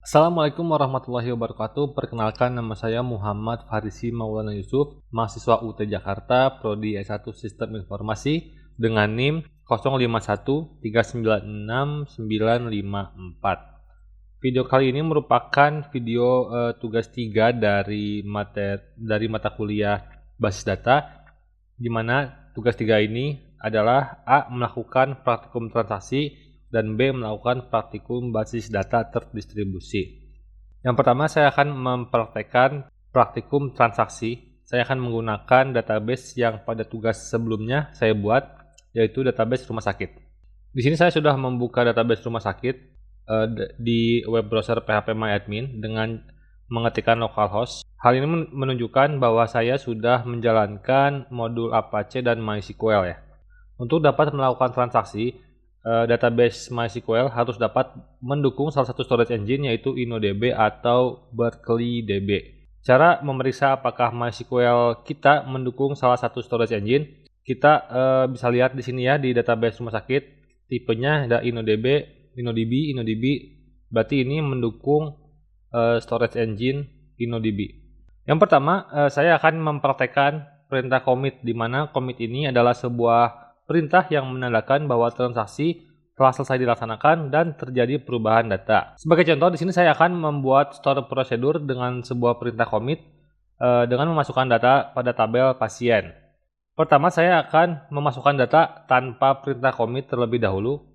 Assalamualaikum warahmatullahi wabarakatuh. Perkenalkan, nama saya Muhammad Farisi Maulana Yusuf, mahasiswa UT Jakarta, Prodi S1 Sistem Informasi dengan NIM 0513969954. Video kali ini merupakan video tugas 3 dari mata kuliah Basis Data, di mana tugas 3 ini adalah A. Melakukan praktikum transaksi dan B. Melakukan praktikum basis data terdistribusi. Yang pertama, saya akan mempraktekkan praktikum transaksi. Saya akan menggunakan database yang pada tugas sebelumnya saya buat, yaitu database rumah sakit. Di sini saya sudah membuka database rumah sakit di web browser phpMyAdmin dengan mengetikkan localhost. Hal ini menunjukkan bahwa saya sudah menjalankan modul Apache dan MySQL ya. Untuk dapat melakukan transaksi, database MySQL harus dapat mendukung salah satu storage engine, yaitu InnoDB atau BerkeleyDB. Cara memeriksa apakah MySQL kita mendukung salah satu storage engine, kita bisa lihat di sini ya, di database rumah sakit, tipenya ada InnoDB, berarti ini mendukung storage engine InnoDB. Yang pertama, saya akan mempraktekkan perintah commit, di mana commit ini adalah sebuah perintah yang menandakan bahwa transaksi telah selesai dilaksanakan dan terjadi perubahan data. Sebagai contoh, di sini saya akan membuat store prosedur dengan sebuah perintah commit dengan memasukkan data pada tabel pasien. Pertama, saya akan memasukkan data tanpa perintah commit terlebih dahulu.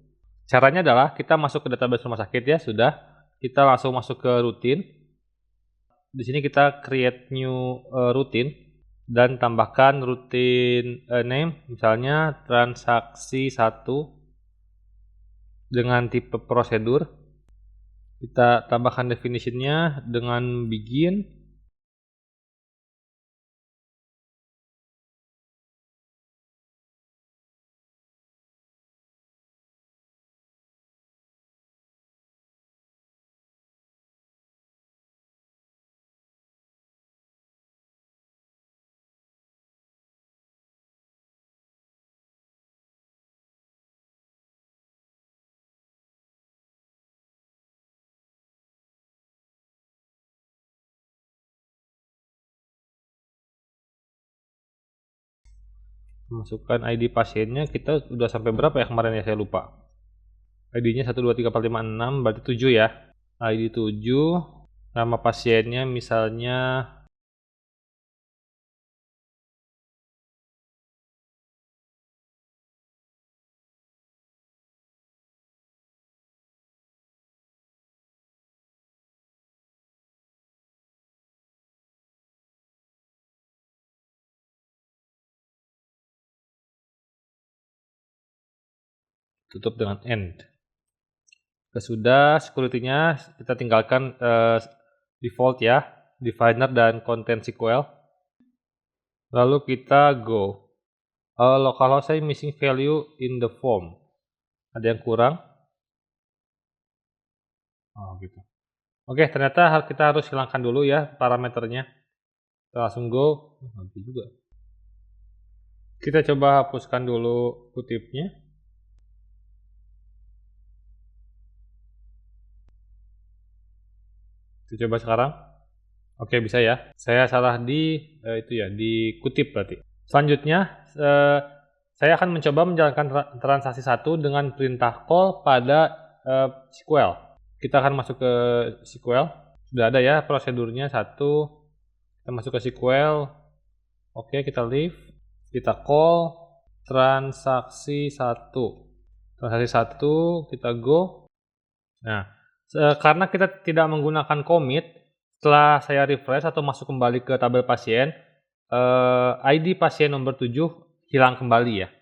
Caranya adalah kita masuk ke database rumah sakit ya, sudah. Kita langsung masuk ke rutin. Di sini kita create new rutin dan tambahkan rutin name, misalnya transaksi 1 dengan tipe prosedur. Kita tambahkan definitionnya dengan begin. Masukkan ID pasiennya, kita udah sampai berapa ya kemarin ya, saya lupa. ID-nya 1, 2, 3, 4, 5, 6, berarti 7 ya. ID 7, nama pasiennya misalnya tutup dengan end. Sudah, security-nya kita tinggalkan default ya, definer dan content SQL. Lalu kita go. Localhost saya missing value in the form. Ada yang kurang. Oh gitu. Oke, ternyata kita harus hilangkan dulu ya parameternya. Kita langsung go. Nanti juga. Kita coba hapuskan dulu kutipnya. Kita coba sekarang. Oke, bisa ya. Saya salah di di kutip berarti. Selanjutnya, saya akan mencoba menjalankan transaksi 1 dengan perintah call pada SQL. Kita akan masuk ke SQL. Sudah ada ya prosedurnya 1. Kita masuk ke SQL. Oke, kita leave. Kita call transaksi 1. Transaksi 1, kita go. Nah, karena kita tidak menggunakan commit, setelah saya refresh atau masuk kembali ke tabel pasien, ID pasien nomor 7 hilang kembali ya.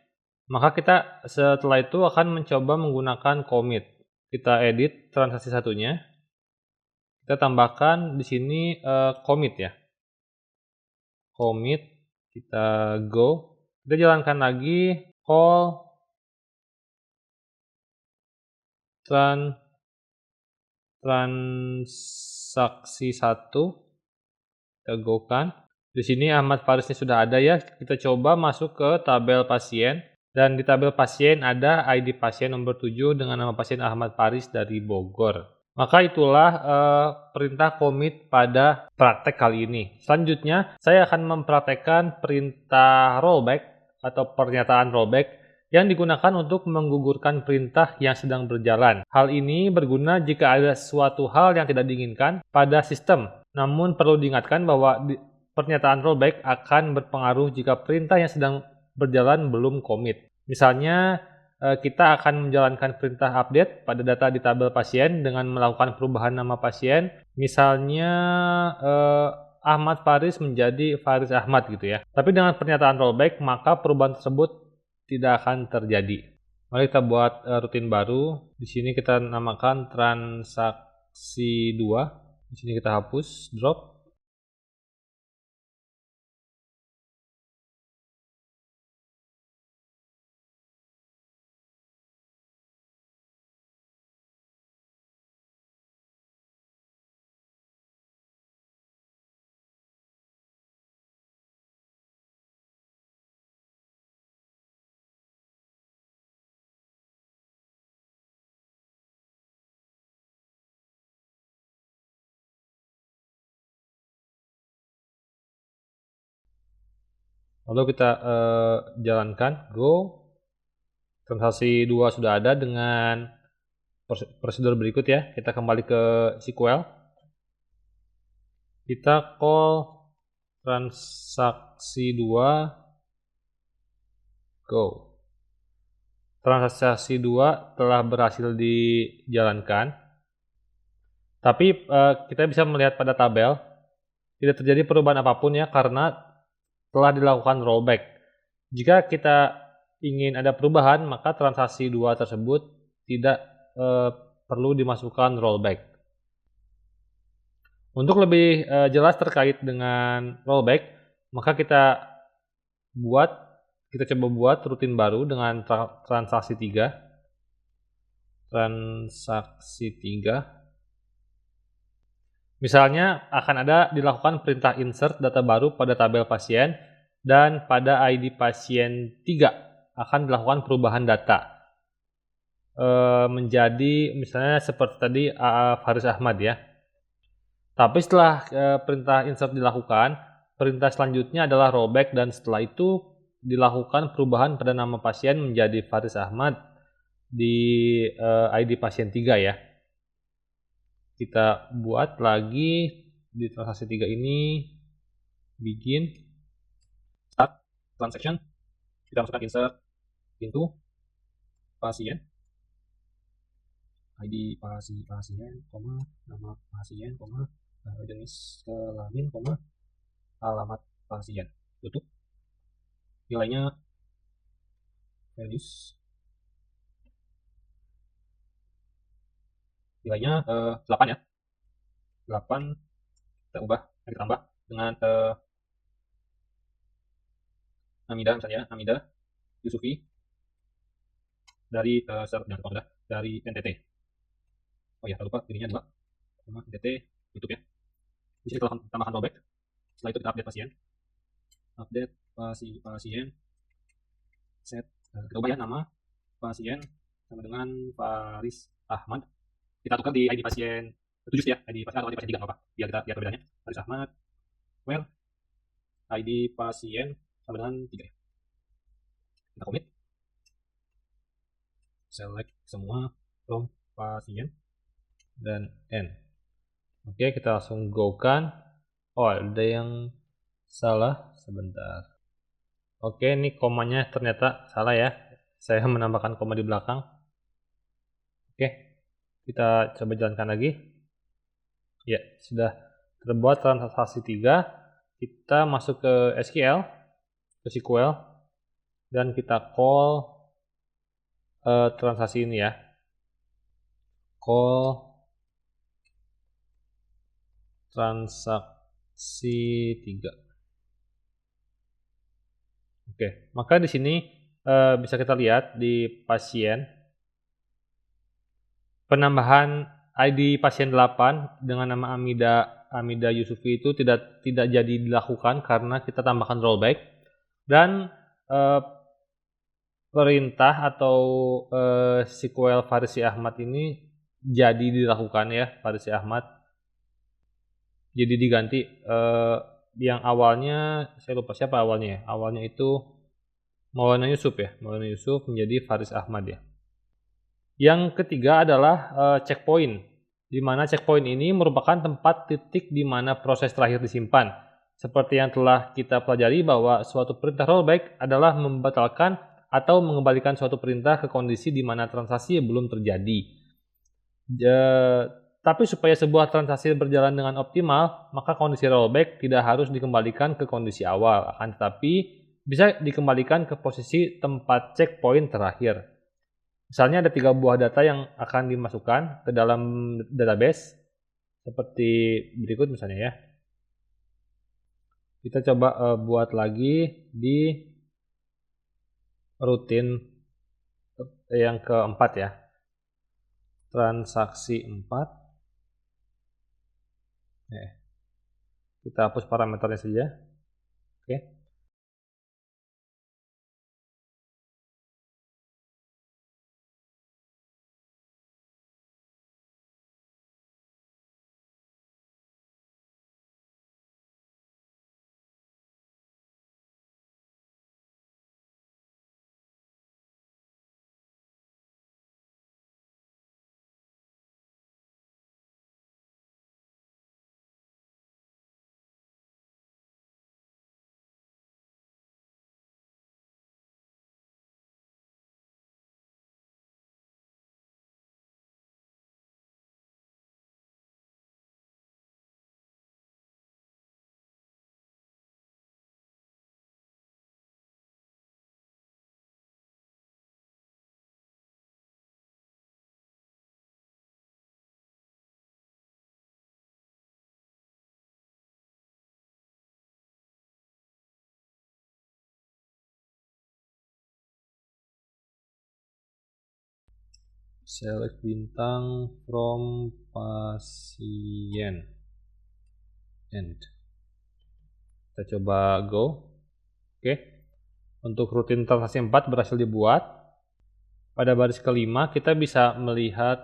Maka kita setelah itu akan mencoba menggunakan commit. Kita edit transaksi 1-nya. Kita tambahkan di sini commit ya. Commit, kita go. Kita jalankan lagi call transaksi 1. Kita go kan. Di sini Ahmad Farisnya sudah ada ya. Kita coba masuk ke tabel pasien. Dan di tabel pasien ada ID pasien nomor 7 dengan nama pasien Ahmad Faris dari Bogor. Maka itulah perintah commit pada praktek kali ini. Selanjutnya, saya akan mempraktekkan perintah rollback atau pernyataan rollback yang digunakan untuk menggugurkan perintah yang sedang berjalan. Hal ini berguna jika ada suatu hal yang tidak diinginkan pada sistem. Namun perlu diingatkan bahwa pernyataan rollback akan berpengaruh jika perintah yang sedang berjalan belum commit. Misalnya, kita akan menjalankan perintah update pada data di tabel pasien dengan melakukan perubahan nama pasien. Misalnya Ahmad Faris menjadi Faris Ahmad gitu ya. Tapi dengan pernyataan rollback, maka perubahan tersebut tidak akan terjadi. Mari kita buat rutin baru. Di sini kita namakan transaksi 2. Di sini kita hapus drop. Lalu kita jalankan, go. Transaksi 2 sudah ada dengan prosedur berikut ya. Kita kembali ke SQL. Kita call transaksi 2, go. Transaksi 2 telah berhasil dijalankan. Tapi kita bisa melihat pada tabel, tidak terjadi perubahan apapun ya karena telah dilakukan rollback. Jika kita ingin ada perubahan, maka transaksi 2 tersebut tidak perlu dimasukkan rollback. Untuk lebih jelas terkait dengan rollback, maka kita coba buat rutin baru dengan transaksi 3. Transaksi 3. Misalnya akan ada dilakukan perintah insert data baru pada tabel pasien dan pada ID pasien 3 akan dilakukan perubahan data menjadi misalnya seperti tadi Faris Ahmad ya. Tapi setelah perintah insert dilakukan, perintah selanjutnya adalah rollback dan setelah itu dilakukan perubahan pada nama pasien menjadi Faris Ahmad di ID pasien 3 ya. Kita buat lagi di transaksi 3 ini, begin, start transaction, kita masukkan insert into pasien, ID pasien, nama pasien, jenis kelamin, alamat pasien, tutup, nilainya values, nilainya 8 ya, 8 kita ubah, kita tambah dengan Hamida misalnya, Hamida Yusufi dari dari NTT. Oh ya, lupa pilihnya 2 sama NTT YouTube ya. Di sini kita tambahkan rollback. Setelah itu kita update pasien. Update pasien. Set. Kita ubah ya nama pasien sama dengan Faris Ahmad. Kita tukar di ID pasien 7 ya, ID pasien atau ID pasien 3 apa? Biar kita lihat perbedaannya. Faris Ahmad. Where ID pasien sama dengan 3 ya. Kita commit. Select semua from pasien dan N. Oke, kita langsung go kan. Oh, ada yang salah sebentar. Oke, ini komanya ternyata salah ya. Saya menambahkan koma di belakang. Oke, kita coba jalankan lagi. Ya, sudah terbuat transaksi 3. Kita masuk ke SQL, dan kita call transaksi ini ya. Call transaksi 3. Oke, maka di sini bisa kita lihat di pasien penambahan ID pasien 8 dengan nama Amida Yusufi itu tidak jadi dilakukan karena kita tambahkan rollback, dan perintah atau SQL Farisi Ahmad ini jadi dilakukan ya, Faris Ahmad. Jadi diganti yang awalnya saya lupa siapa awalnya ya. Awalnya itu Maulana Yusuf ya. Maulana Yusuf menjadi Faris Ahmad ya. Yang ketiga adalah checkpoint, di mana checkpoint ini merupakan tempat titik di mana proses terakhir disimpan. Seperti yang telah kita pelajari bahwa suatu perintah rollback adalah membatalkan atau mengembalikan suatu perintah ke kondisi di mana transaksi belum terjadi. Tapi supaya sebuah transaksi berjalan dengan optimal, maka kondisi rollback tidak harus dikembalikan ke kondisi awal, akan tetapi bisa dikembalikan ke posisi tempat checkpoint terakhir. Misalnya ada 3 buah data yang akan dimasukkan ke dalam database, seperti berikut misalnya ya. Kita coba buat lagi di rutin yang keempat ya. Transaksi 4. Kita hapus parameternya saja. Oke. Select bintang from pasien. End. Kita coba go. Oke. Untuk rutin transaksi 4 berhasil dibuat. Pada baris kelima kita bisa melihat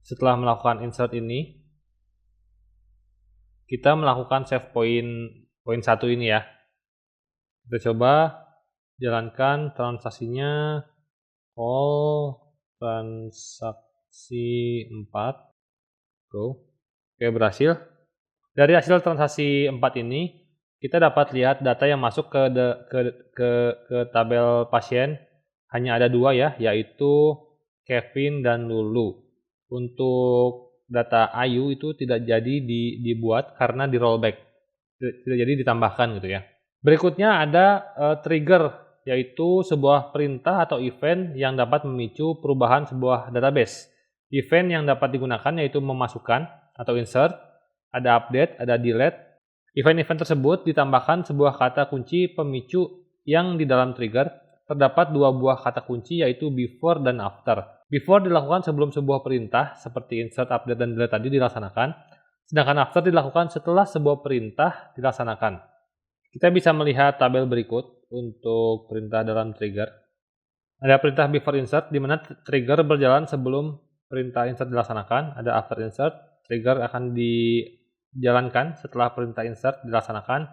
setelah melakukan insert ini, kita melakukan save poin 1 ini ya. Kita coba jalankan transaksinya all transaksi 4. Go. Oke, berhasil. Dari hasil transaksi 4 ini, kita dapat lihat data yang masuk ke tabel pasien hanya ada 2 ya, yaitu Kevin dan Lulu. Untuk data Ayu itu tidak jadi dibuat karena di rollback, tidak jadi ditambahkan gitu ya. Berikutnya ada trigger, yaitu sebuah perintah atau event yang dapat memicu perubahan sebuah database. Event yang dapat digunakan yaitu memasukkan atau insert, ada update, ada delete. Event-event tersebut ditambahkan sebuah kata kunci pemicu yang di dalam trigger terdapat 2 buah kata kunci yaitu before dan after. Before dilakukan sebelum sebuah perintah seperti insert, update, dan delete tadi dilaksanakan, sedangkan after dilakukan setelah sebuah perintah dilaksanakan. Kita bisa melihat tabel berikut untuk perintah dalam trigger. Ada perintah before insert di mana trigger berjalan sebelum perintah insert dilaksanakan. Ada after insert, trigger akan dijalankan setelah perintah insert dilaksanakan.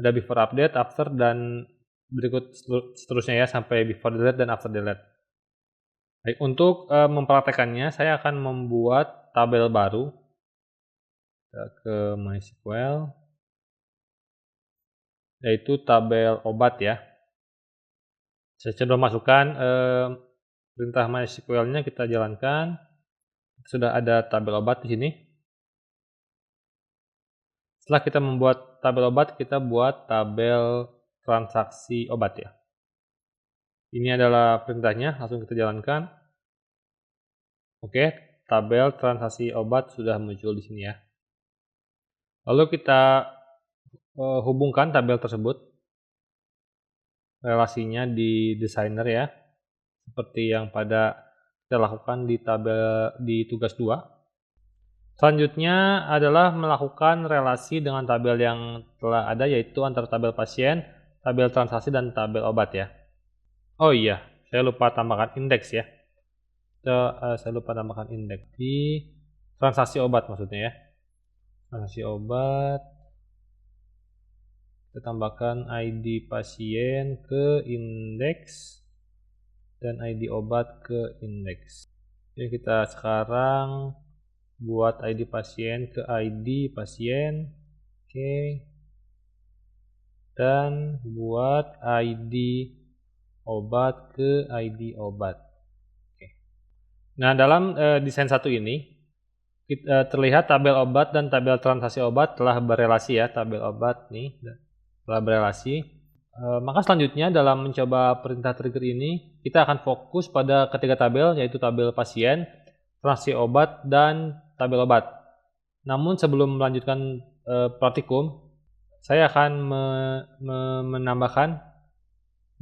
Ada before update, after, dan berikut seterusnya ya sampai before delete dan after delete. Baik, untuk mempraktekannya saya akan membuat tabel baru. Kita ke MySQL, yaitu tabel obat ya. Saya coba masukkan perintah MySQL-nya, kita jalankan. Sudah ada tabel obat di sini. Setelah kita membuat tabel obat, kita buat tabel transaksi obat ya. Ini adalah perintahnya, langsung kita jalankan. Oke, tabel transaksi obat sudah muncul di sini ya. Lalu kita hubungkan tabel tersebut, relasinya di designer ya, seperti yang pada kita lakukan di tugas 2. Selanjutnya adalah melakukan relasi dengan tabel yang telah ada, yaitu antara tabel pasien, tabel transaksi, dan tabel obat ya. Oh iya, saya lupa tambahkan indeks ya. Saya lupa tambahkan indeks di transaksi obat maksudnya ya. Transaksi obat, kita tambahkan ID pasien ke indeks dan ID obat ke indeks. Jadi kita sekarang buat ID pasien ke ID pasien. Oke. Dan buat ID obat ke ID obat. Oke. Nah, dalam desain satu ini terlihat tabel obat dan tabel transaksi obat telah berelasi ya. Tabel obat nih telah berelasi. Maka selanjutnya dalam mencoba perintah trigger ini kita akan fokus pada ketiga tabel, yaitu tabel pasien, transaksi obat, dan tabel obat. Namun sebelum melanjutkan praktikum, saya akan menambahkan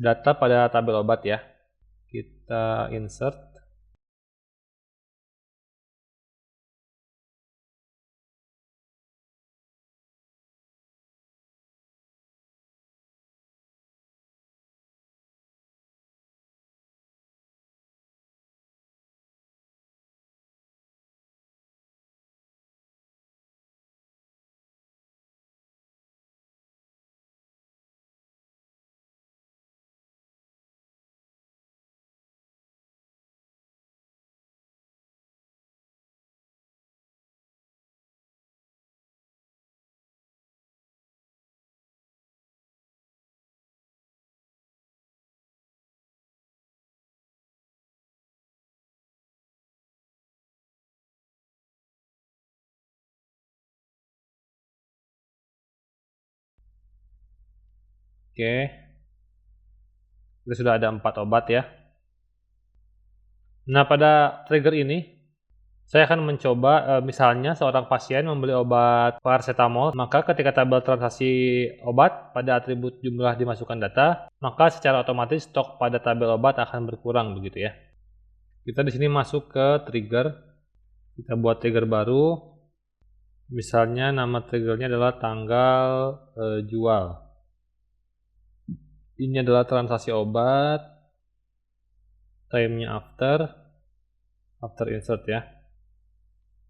data pada tabel obat ya. Kita insert. Oke. Kita sudah ada 4 obat ya. Nah, pada trigger ini saya akan mencoba misalnya seorang pasien membeli obat paracetamol, maka ketika tabel transaksi obat pada atribut jumlah dimasukkan data, maka secara otomatis stok pada tabel obat akan berkurang begitu ya. Kita di sini masuk ke trigger. Kita buat trigger baru. Misalnya nama triggernya adalah tanggal jual. Ini adalah transaksi obat. Time-nya after insert ya.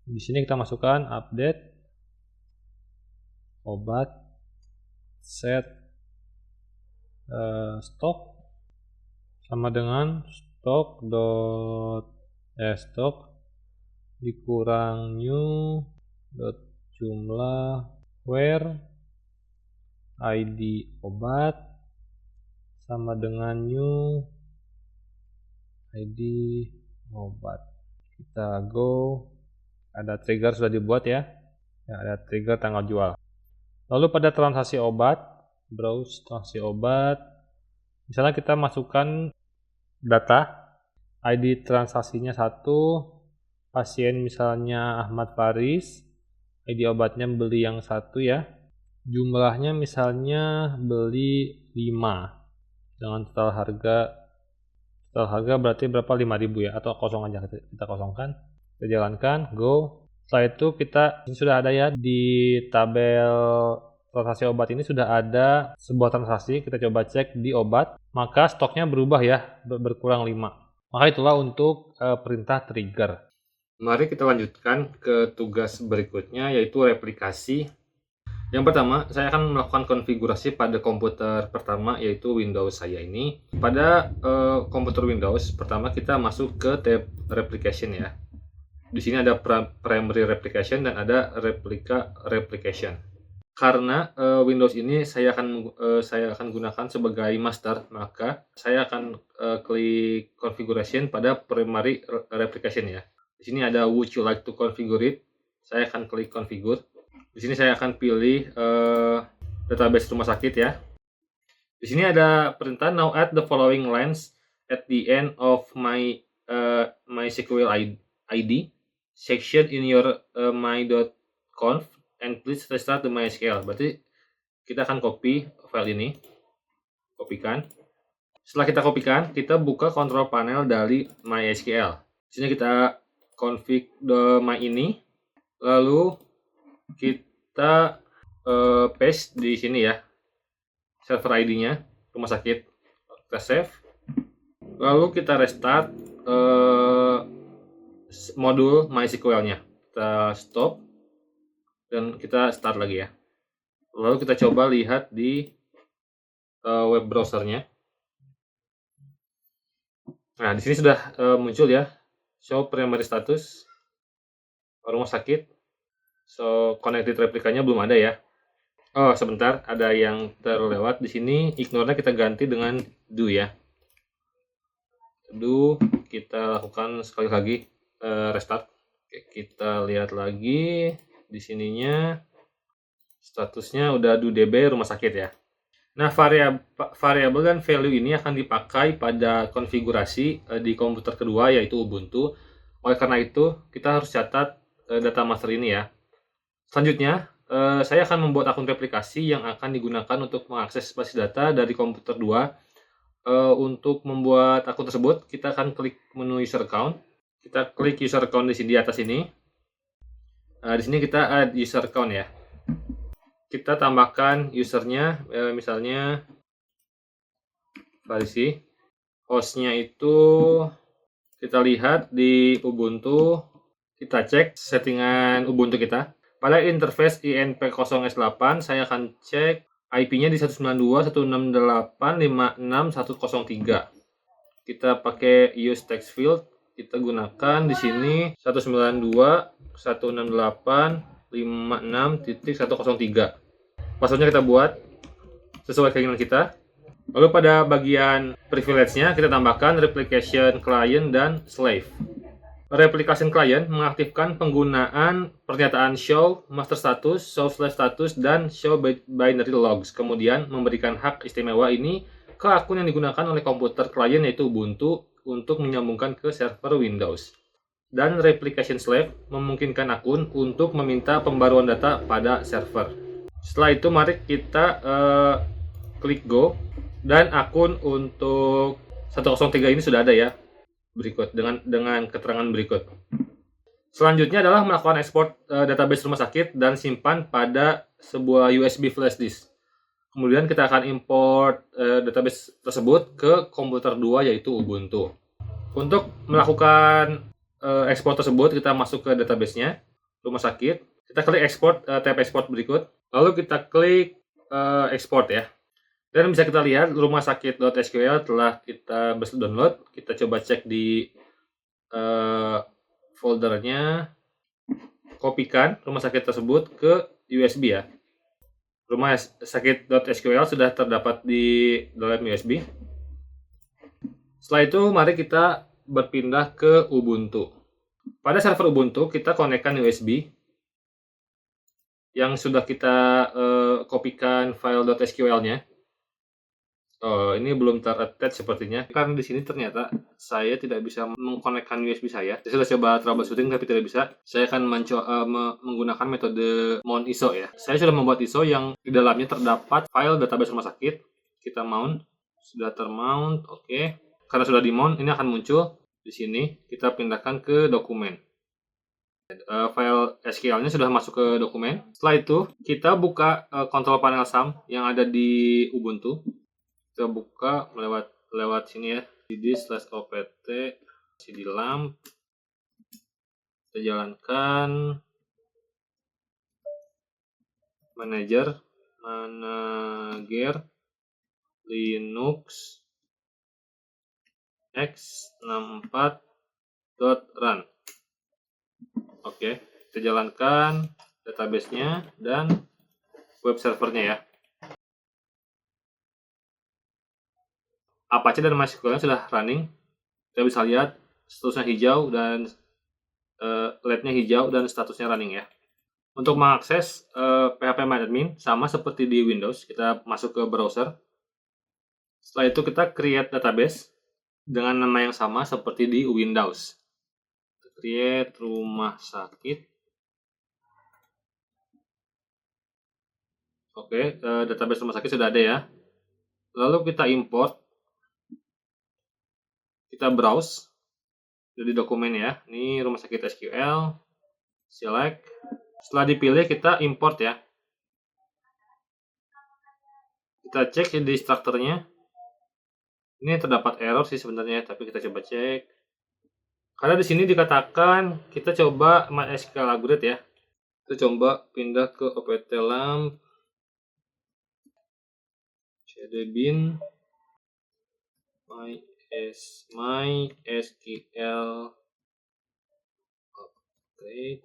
Di sini kita masukkan update obat set stock sama dengan stock dikurang new jumlah where ID obat sama dengan new ID obat. Kita go, ada trigger sudah dibuat ya, ada trigger tanggal jual. Lalu pada transaksi obat, browse transaksi obat, misalnya kita masukkan data, ID transaksinya 1, pasien misalnya Ahmad Faris, ID obatnya beli yang 1 ya, jumlahnya misalnya beli 5 dengan total harga berarti berapa, 5.000 ya, atau kosong aja, kita kosongkan, kita jalankan, go. Setelah itu ini sudah ada ya di tabel transaksi obat ini sudah ada sebuah transaksi, kita coba cek di obat, maka stoknya berubah ya, berkurang 5. Maka itulah untuk perintah trigger. Mari kita lanjutkan ke tugas berikutnya, yaitu replikasi. Yang pertama, saya akan melakukan konfigurasi pada komputer pertama, yaitu Windows saya ini. Pada komputer Windows, pertama kita masuk ke tab Replication ya. Di sini ada Primary Replication dan ada Replication. Karena Windows ini saya akan gunakan sebagai master, maka saya akan klik Configuration pada Primary Replication ya. Di sini ada Would you like to configure it? Saya akan klik Configure. Di sini saya akan pilih database rumah sakit ya. Di sini ada perintah now add the following lines at the end of my MySQL ID section in your my.conf and please restart the MySQL. Berarti kita akan copy file ini, kopikan. Setelah kita kopikan, kita buka control panel dari MySQL. Di sini kita config the my ini, lalu kita paste di sini ya server ID-nya rumah sakit, kita save, lalu kita restart modul MySQL-nya. Kita stop dan kita start lagi ya. Lalu kita coba lihat di web browsernya. Nah, di sini sudah muncul ya, show primary status rumah sakit. So, connected replikanya belum ada ya. Oh, sebentar, ada yang terlewat di sini. Ignore-nya kita ganti dengan do ya. Do, kita lakukan sekali lagi restart. Oke, kita lihat lagi di sininya statusnya udah do db rumah sakit ya. Nah, variabel dan value ini akan dipakai pada konfigurasi di komputer kedua, yaitu Ubuntu. Oleh karena itu, kita harus catat data master ini ya. Selanjutnya, saya akan membuat akun replikasi yang akan digunakan untuk mengakses basis data dari komputer 2. Untuk membuat akun tersebut, kita akan klik menu user account. Kita klik user account di sini di atas ini. Di sini kita add user account ya. Kita tambahkan usernya, misalnya Farisi. Hostnya itu kita lihat di Ubuntu. Kita cek settingan Ubuntu kita. Pada interface INP0S8, saya akan cek IP-nya di 192.168.56.103. Kita pakai use text field. Kita gunakan di sini 192.168.56.103. Passwordnya kita buat sesuai keinginan kita. Lalu pada bagian privilege-nya kita tambahkan replication client dan slave. Replication client mengaktifkan penggunaan pernyataan show master status, show slave status, dan show binary logs. Kemudian memberikan hak istimewa ini ke akun yang digunakan oleh komputer klien yaitu Ubuntu untuk menyambungkan ke server Windows. Dan replication slave memungkinkan akun untuk meminta pembaruan data pada server. Setelah itu mari kita klik go, dan akun untuk 103 ini sudah ada ya, berikut dengan keterangan berikut. Selanjutnya adalah melakukan ekspor database rumah sakit dan simpan pada sebuah USB flash disk. Kemudian kita akan import database tersebut ke komputer 2 yaitu Ubuntu. Untuk melakukan ekspor tersebut, kita masuk ke database-nya rumah sakit. Kita klik export, tab export berikut. Lalu kita klik export ya. Dan bisa kita lihat rumah sakit.sql telah kita download. Kita coba cek di foldernya. Kopikan rumah sakit tersebut ke USB ya. Rumah sakit.sql sudah terdapat di dalam USB. Setelah itu mari kita berpindah ke Ubuntu. Pada server Ubuntu kita konekkan USB yang sudah kita kopikan file .sql-nya. Oh, ini belum ter-attach sepertinya. Karena di sini ternyata saya tidak bisa mengkonekkan USB saya. Saya sudah coba troubleshooting tapi tidak bisa. Saya akan menggunakan metode mount ISO ya. Saya sudah membuat ISO yang di dalamnya terdapat file database rumah sakit. Kita mount, sudah termount, oke. Karena sudah di mount, ini akan muncul di sini. Kita pindahkan ke dokumen. File SQL-nya sudah masuk ke dokumen. Setelah itu, kita buka control panel SAM yang ada di Ubuntu. Kita buka lewat sini ya, cd/opt cd-lamp. Kita jalankan manager Linux x64.run. Oke, kita jalankan database-nya dan web servernya ya. Apache dan MySQL sudah running. Kita bisa lihat statusnya hijau dan LED-nya hijau dan statusnya running ya. Untuk mengakses phpMyAdmin sama seperti di Windows, kita masuk ke browser. Setelah itu kita create database dengan nama yang sama seperti di Windows. Create rumah sakit. Oke, database rumah sakit sudah ada ya. Lalu kita import. Kita browse jadi dokumen ya. Ini rumah sakit SQL. Select. Setelah dipilih kita import ya. Kita cek di strukturnya. Ini terdapat error sih sebenarnya, tapi kita coba cek. Karena di sini dikatakan kita coba MySQL upgrade ya. Kita coba pindah ke opt lamp cdbin MySQL upgrade.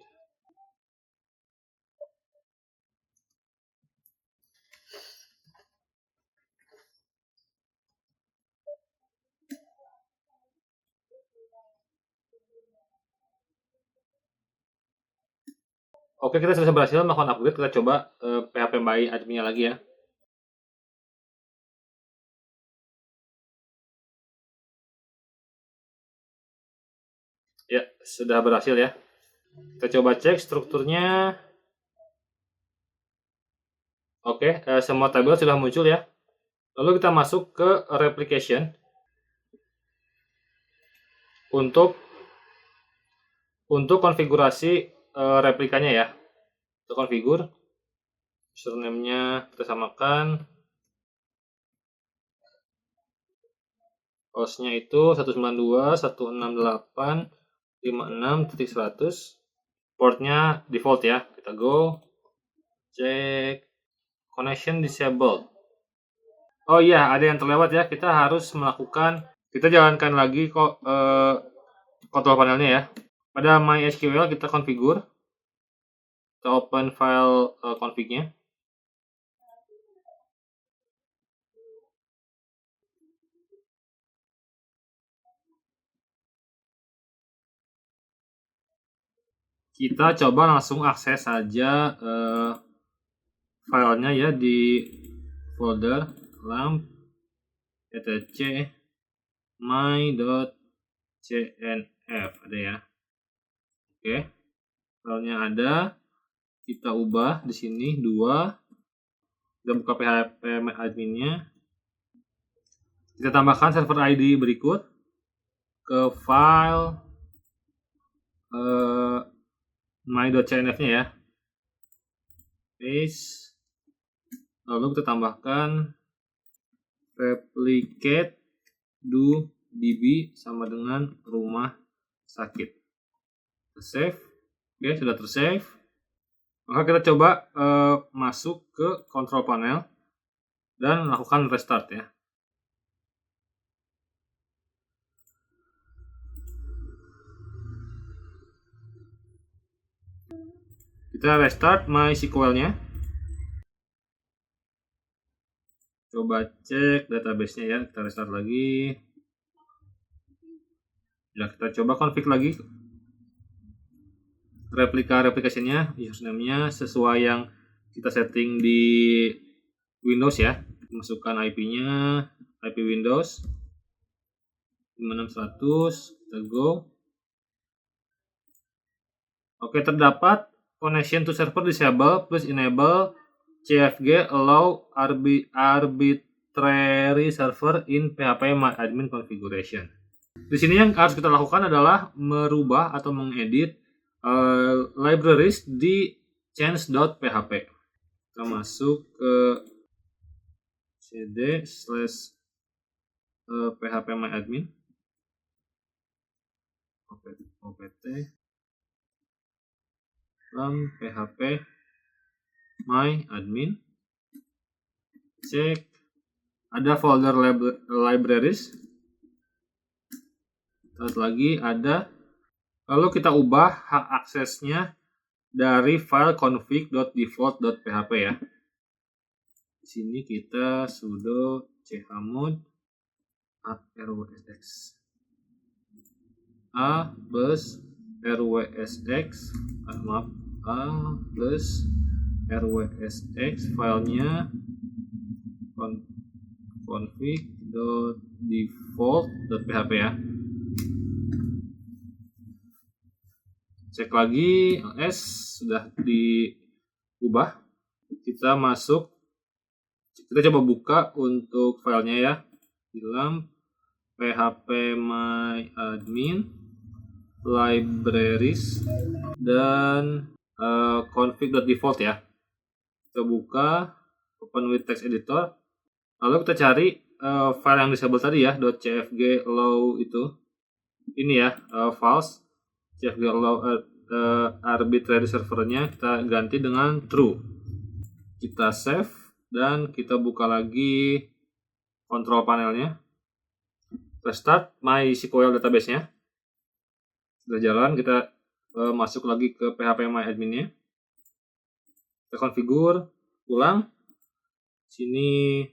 Oke, kita sudah berhasil melakukan upgrade. Kita coba PHP by adminnya lagi ya. Ya, sudah berhasil ya. Kita coba cek strukturnya. Oke, semua tabel sudah muncul ya. Lalu kita masuk ke replication untuk konfigurasi replikanya ya. Untuk konfigur, username-nya kita samakan. Hostnya itu 192.168.56.100. Portnya default ya. Kita go. Cek. Connection disabled. Oh iya, ada yang terlewat ya. Kita harus melakukan, kita jalankan lagi kok control panelnya ya. Pada MySQL kita konfigur. Kita open file config-nya. Kita coba langsung akses saja filenya ya di folder lamp etc my.cnf ada ya. Oke, filenya ada. Kita ubah di sini 2. Kita buka PHP adminnya. Kita tambahkan server ID berikut ke file my.cnf-nya ya. Paste. Lalu kita tambahkan replicate do db sama dengan rumah sakit. Save. Oke, sudah tersave. Maka kita coba masuk ke control panel dan lakukan restart ya. Kita restart MySQL-nya. Coba cek database-nya ya. Kita restart lagi. Ya, kita coba config lagi replikasinya, username-nya sesuai yang kita setting di Windows ya. Masukkan IP-nya, IP Windows 56100, kita go. Oke, terdapat connection to server disable, please enable CFG allow arbitrary server in PHP my admin configuration. Di sini yang harus kita lakukan adalah merubah atau mengedit libraries di change.php. Kita masuk ke cd/php_myadmin opt php myadmin. Cek ada folder libraries. Terus lagi ada. Lalu kita ubah hak aksesnya dari file config.default.php ya. Di sini kita sudo chmod rwsx a plus rwsx a plus rwsx filenya config.default.php ya. Cek lagi ls sudah diubah. Kita masuk, kita coba buka untuk filenya ya. Di lamp php myadmin libraries dan config.default ya. Kita buka, open with text editor. Lalu kita cari file yang disable tadi ya, .cfg allow itu. ini ya, false. CFG arbitrary servernya kita ganti dengan true. Kita save dan kita buka lagi kontrol panelnya. Restart MySQL database-nya. Sudah jalan, kita masuk lagi ke PHP MyAdmin-nya. Kita configure, ulang. Sini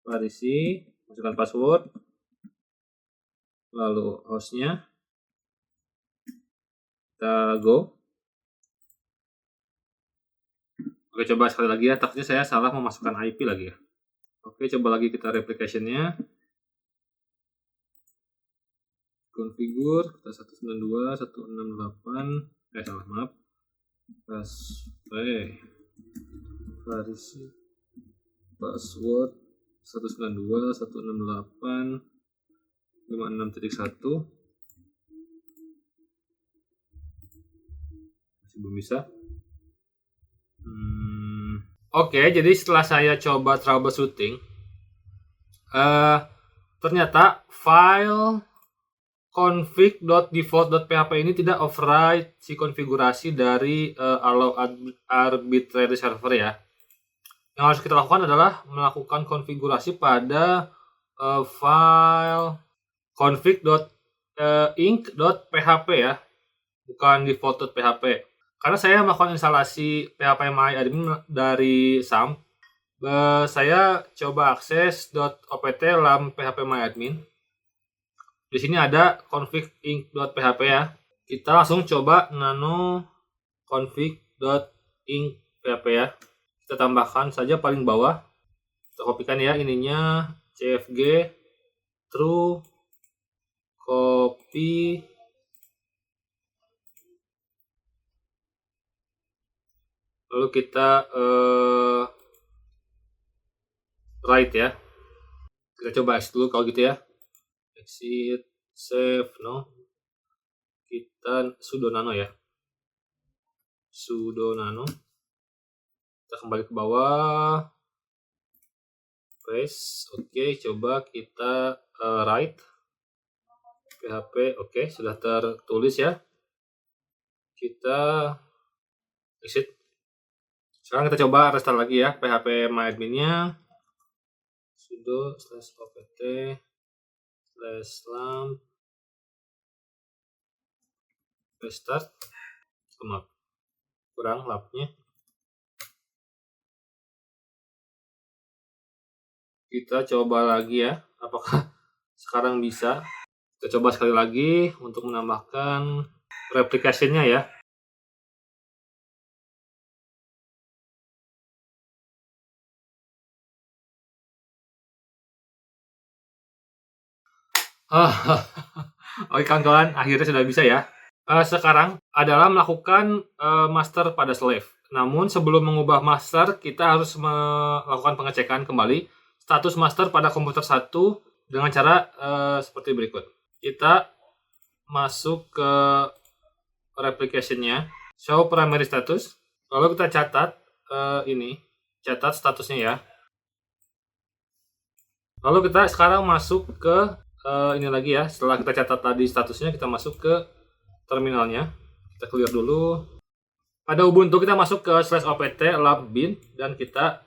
Parisi, masukkan password, lalu hostnya, kita go. Oke, coba sekali lagi ya, takutnya saya salah memasukkan IP lagi ya. Oke, coba lagi kita replication-nya. Configure, kita 192, 168, salah, maaf. Parisi, password 192, 168, 56.1. Masih belum bisa. Oke, jadi setelah saya coba troubleshooting, ternyata file config.default.php ini tidak override si konfigurasi dari allow arbitrary server ya. Yang harus kita lakukan adalah melakukan konfigurasi pada file config.inc.php ya, bukan default.php. Karena saya melakukan instalasi PHP MyAdmin dari SAM, saya coba akses .opt lam PHP MyAdmin. Di sini ada config.inc.php ya. Kita langsung coba nano config.inc.php ya. Kita tambahkan saja paling bawah. Kita kopikan ya ininya, cfg true, copy, lalu kita write ya. Kita coba exit dulu kalau gitu ya. Exit, save, no. Kita sudo nano ya. Sudo nano. Kita kembali ke bawah. Paste. Oke, coba kita write. PHP, oke, sudah tertulis ya. Kita exit. Sekarang kita coba restart lagi ya PHP MyAdmin-nya. Sudo /opt /lam restart. Maaf, kurang lapnya. Kita coba lagi ya, apakah sekarang bisa. Kita coba sekali lagi untuk menambahkan replication-nya ya. Oke kawan-kawan, akhirnya sudah bisa ya. Sekarang adalah melakukan master pada slave. Namun sebelum mengubah master, kita harus melakukan pengecekan kembali status master pada komputer 1 dengan cara seperti berikut. Kita masuk ke replication-nya, show primary status, lalu kita catat catat statusnya ya. Lalu kita sekarang masuk ke ini lagi ya, setelah kita catat tadi statusnya, kita masuk ke terminalnya. Kita clear dulu. Pada Ubuntu kita masuk ke /opt lam bin dan kita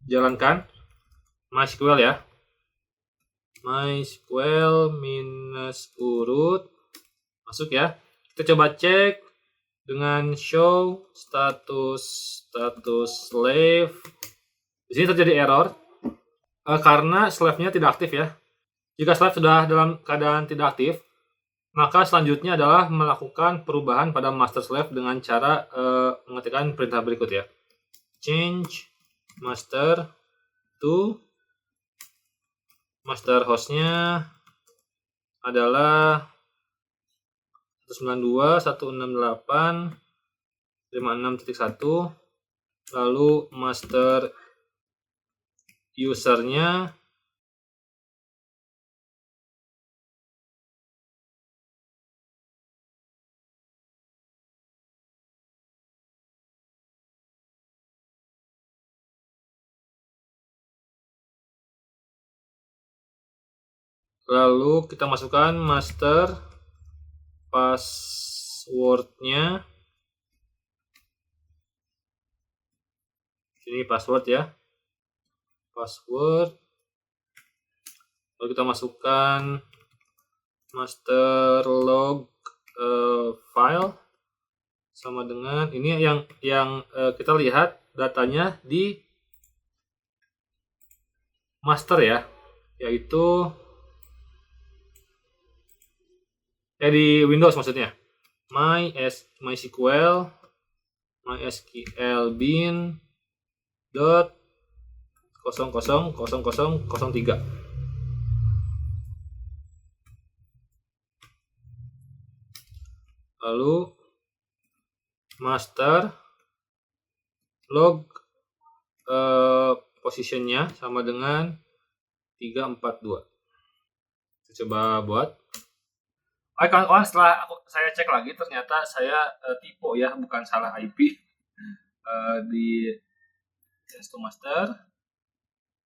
jalankan MySQL ya. MySQL -urut masuk ya. Kita coba cek dengan show status slave. Di sini terjadi error karena slave-nya tidak aktif ya. Jika slave sudah dalam keadaan tidak aktif, maka selanjutnya adalah melakukan perubahan pada master slave dengan cara mengetikkan perintah berikut ya. Change master to master hostnya adalah 192.168.56.1, lalu master usernya Lalu kita masukkan master passwordnya. Ini password ya, password. Lalu kita masukkan master log file sama dengan ini yang kita lihat datanya di master ya, yaitu di Windows maksudnya. MySQL bin dot 000003. Lalu master log positionnya sama dengan 342. Kita coba buat. Setelah saya cek lagi ternyata saya tipe ya, bukan salah IP. Di S2 master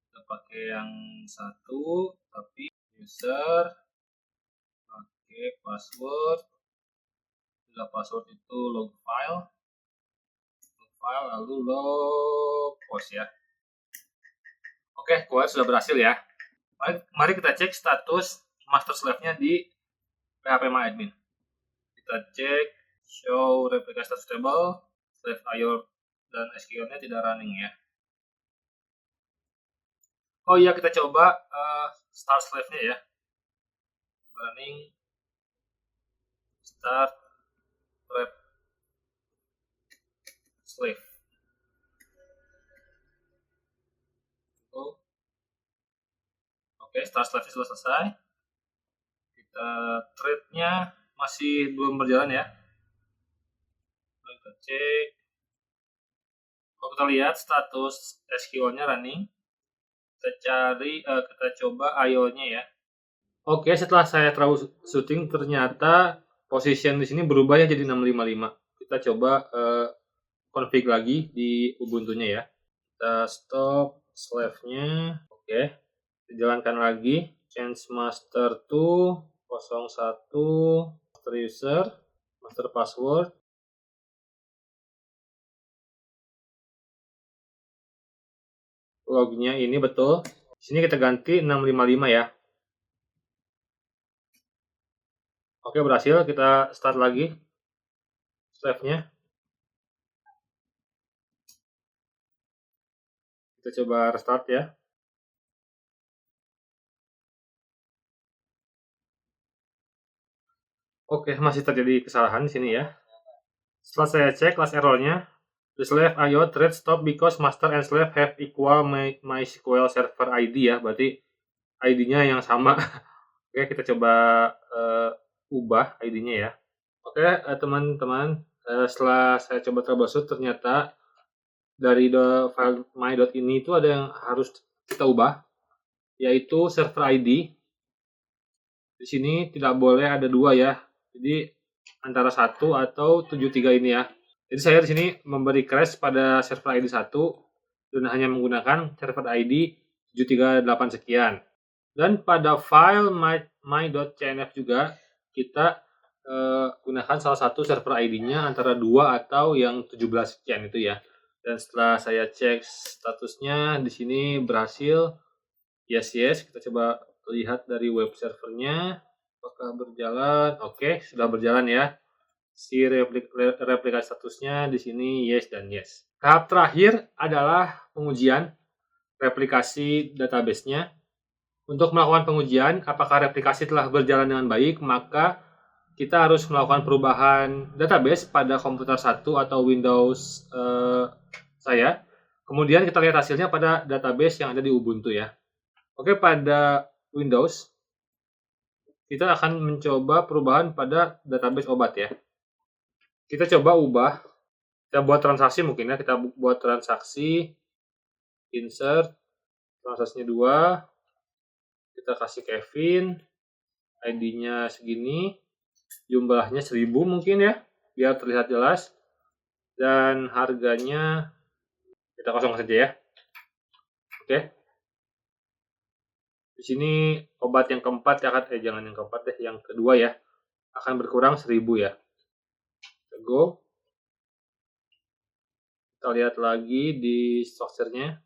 kita pakai yang satu, tapi user pakai password. Password itu log file lalu log post ya. Oke, kuat sudah berhasil ya. Mari kita cek status master slave-nya di phpMyAdmin. Kita cek show replica status table, slave IO dan SQL-nya tidak running ya. Oh iya, kita coba start slave-nya ya. Running start rep slave. Oke, start slave sudah selesai. Kita thread-nya masih belum berjalan ya. Kita cek. Kalau kita lihat status SQL-nya running, kita coba IO-nya ya. Oke, setelah saya troubleshooting ternyata position di sini berubah ya jadi 655. Kita coba config lagi di Ubuntu-nya ya. Kita stop slave-nya. Oke. Dijalankan lagi. Change master to 01 master user, master password. Lognya ini betul. Di sini kita ganti 655 ya. Oke, berhasil. Kita start lagi slave-nya. Kita coba restart ya. Oke, masih terjadi kesalahan di sini ya. Setelah saya cek last errornya, the slave IO thread stop because master and slave have equal MySQL server ID ya. Berarti ID-nya yang sama. Oke, kita coba ubah ID-nya ya. Oke, teman-teman, setelah saya coba troubleshoot ternyata dari file my.ini itu ada yang harus kita ubah, yaitu server ID. Di sini tidak boleh ada dua ya. Jadi antara 1 atau 73 ini ya. Jadi saya di sini memberi crash pada server ID 1 dan hanya menggunakan server ID 738 sekian. Dan pada file my.cnf juga kita gunakan salah satu server ID-nya antara 2 atau yang 17 sekian itu ya. Dan setelah saya cek statusnya di sini berhasil. Yes, kita coba lihat dari web servernya apakah berjalan. Oke, sudah berjalan ya. Si replika statusnya di sini yes dan yes. Tahap terakhir adalah pengujian replikasi database-nya. Untuk melakukan pengujian apakah replikasi telah berjalan dengan baik, maka kita harus melakukan perubahan database pada komputer 1 atau Windows saya. Kemudian kita lihat hasilnya pada database yang ada di Ubuntu ya. Oke, pada Windows kita akan mencoba perubahan pada database obat ya. Kita coba ubah, kita buat transaksi mungkin ya, kita buat transaksi, insert, transaksinya 2, kita kasih Kevin, ID-nya segini, jumlahnya 1000 mungkin ya, biar terlihat jelas, dan harganya kita kosong saja ya. Oke. Di sini obat yang keempat ya kan, jangan yang keempat deh, yang kedua ya, akan berkurang 1000 ya. Go. Kita lihat lagi di strukturnya.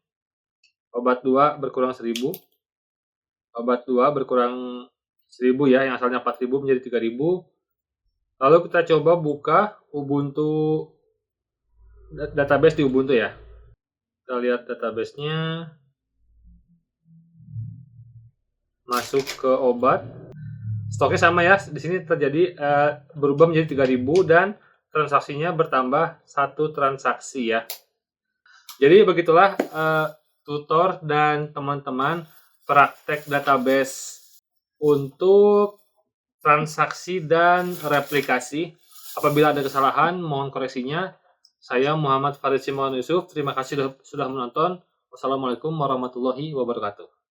Obat 2 berkurang 1000. Obat 2 berkurang 1000 ya, yang asalnya 4000 menjadi 3000. Lalu kita coba buka Ubuntu, database di Ubuntu ya. Kita lihat database-nya. Masuk ke obat. Stoknya sama ya, di sini terjadi berubah menjadi 3000 dan transaksinya bertambah 1 transaksi ya. Jadi begitulah tutor dan teman-teman praktek database untuk transaksi dan replikasi. Apabila ada kesalahan, mohon koreksinya. Saya Muhammad Farid Simon Yusuf. Terima kasih sudah menonton. Wassalamualaikum warahmatullahi wabarakatuh.